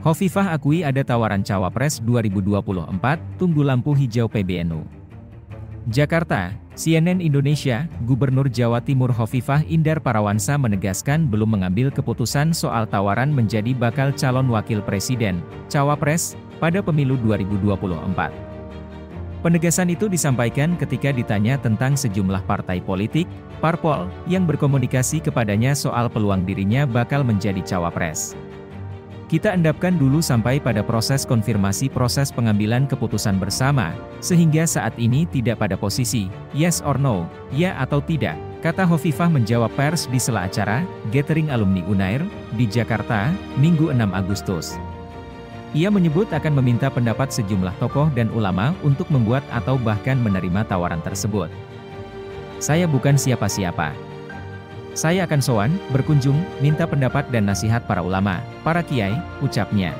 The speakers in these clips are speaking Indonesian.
Hovifah akui ada tawaran Cawapres 2024, tunggu lampu hijau PBNU. Jakarta, CNN Indonesia, Gubernur Jawa Timur Hovifah Indar Parawansa menegaskan belum mengambil keputusan soal tawaran menjadi bakal calon wakil presiden, Cawapres, pada pemilu 2024. Penegasan itu disampaikan ketika ditanya tentang sejumlah partai politik, parpol, yang berkomunikasi kepadanya soal peluang dirinya bakal menjadi Cawapres. Kita endapkan dulu sampai pada proses konfirmasi proses pengambilan keputusan bersama, sehingga saat ini tidak pada posisi, yes or no, ya atau tidak, kata Hovifah menjawab pers di sela acara, Gathering Alumni Unair, di Jakarta, Minggu 6 Agustus. Ia menyebut akan meminta pendapat sejumlah tokoh dan ulama untuk membuat atau bahkan menerima tawaran tersebut. Saya bukan siapa-siapa. Saya akan sowan, berkunjung, minta pendapat dan nasihat para ulama, para kiai, ucapnya.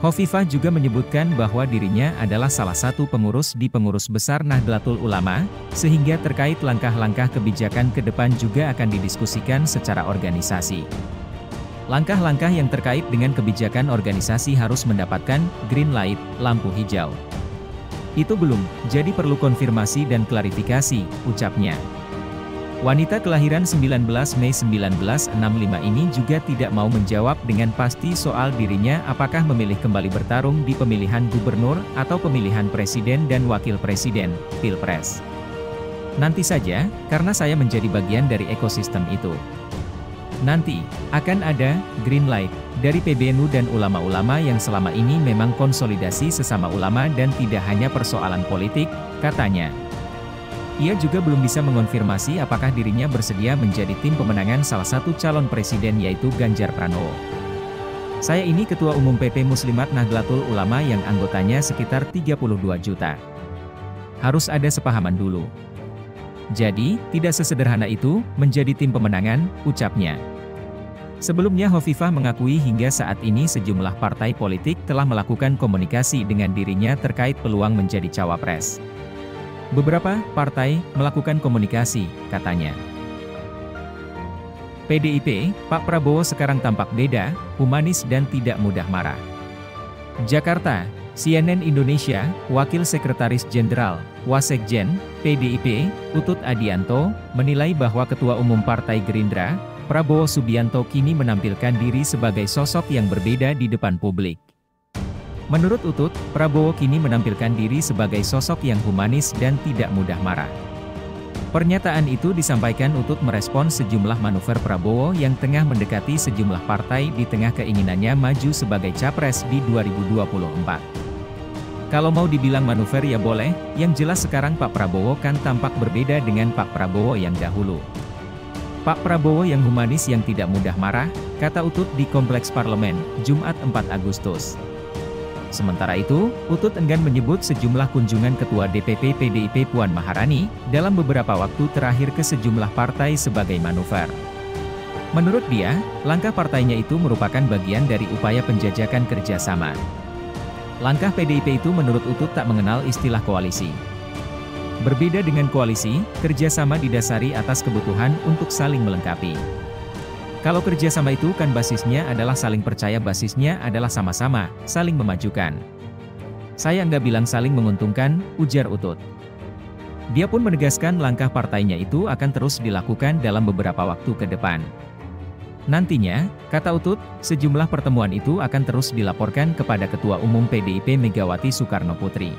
Hovifah juga menyebutkan bahwa dirinya adalah salah satu pengurus di Pengurus Besar Nahdlatul Ulama, sehingga terkait langkah-langkah kebijakan ke depan juga akan didiskusikan secara organisasi. Langkah-langkah yang terkait dengan kebijakan organisasi harus mendapatkan green light, lampu hijau. Itu belum, jadi perlu konfirmasi dan klarifikasi, ucapnya. Wanita kelahiran 19 Mei 1965 ini juga tidak mau menjawab dengan pasti soal dirinya apakah memilih kembali bertarung di pemilihan gubernur atau pemilihan presiden dan wakil presiden, Pilpres. Nanti saja, karena saya menjadi bagian dari ekosistem itu. Nanti, akan ada green light dari PBNU dan ulama-ulama yang selama ini memang konsolidasi sesama ulama dan tidak hanya persoalan politik, katanya. Ia juga belum bisa mengonfirmasi apakah dirinya bersedia menjadi tim pemenangan salah satu calon presiden yaitu Ganjar Pranowo. Saya ini Ketua Umum PP Muslimat Nahdlatul Ulama yang anggotanya sekitar 32 juta. Harus ada sepahaman dulu. Jadi, tidak sesederhana itu, menjadi tim pemenangan, ucapnya. Sebelumnya Hovifah mengakui hingga saat ini sejumlah partai politik telah melakukan komunikasi dengan dirinya terkait peluang menjadi Cawapres. Beberapa partai melakukan komunikasi, katanya. PDIP, Pak Prabowo sekarang tampak beda, humanis dan tidak mudah marah. Jakarta, CNN Indonesia, Wakil Sekretaris Jenderal, Wasekjen, PDIP, Utut Adianto, menilai bahwa Ketua Umum Partai Gerindra, Prabowo Subianto kini menampilkan diri sebagai sosok yang berbeda di depan publik. Menurut Utut, Prabowo kini menampilkan diri sebagai sosok yang humanis dan tidak mudah marah. Pernyataan itu disampaikan Utut merespon sejumlah manuver Prabowo yang tengah mendekati sejumlah partai di tengah keinginannya maju sebagai capres di 2024. Kalau mau dibilang manuver ya boleh, yang jelas sekarang Pak Prabowo kan tampak berbeda dengan Pak Prabowo yang dahulu. Pak Prabowo yang humanis yang tidak mudah marah, kata Utut di Kompleks Parlemen, Jumat 4 Agustus. Sementara itu, Utut enggan menyebut sejumlah kunjungan Ketua DPP PDIP Puan Maharani, dalam beberapa waktu terakhir ke sejumlah partai sebagai manuver. Menurut dia, langkah partainya itu merupakan bagian dari upaya penjajakan kerjasama. Langkah PDIP itu menurut Utut tak mengenal istilah koalisi. Berbeda dengan koalisi, kerjasama didasari atas kebutuhan untuk saling melengkapi. Kalau kerjasama itu kan basisnya adalah saling percaya, basisnya adalah sama-sama, saling memajukan. Saya nggak bilang saling menguntungkan, ujar Utut. Dia pun menegaskan langkah partainya itu akan terus dilakukan dalam beberapa waktu ke depan. Nantinya, kata Utut, sejumlah pertemuan itu akan terus dilaporkan kepada Ketua Umum PDIP Megawati Soekarnoputri.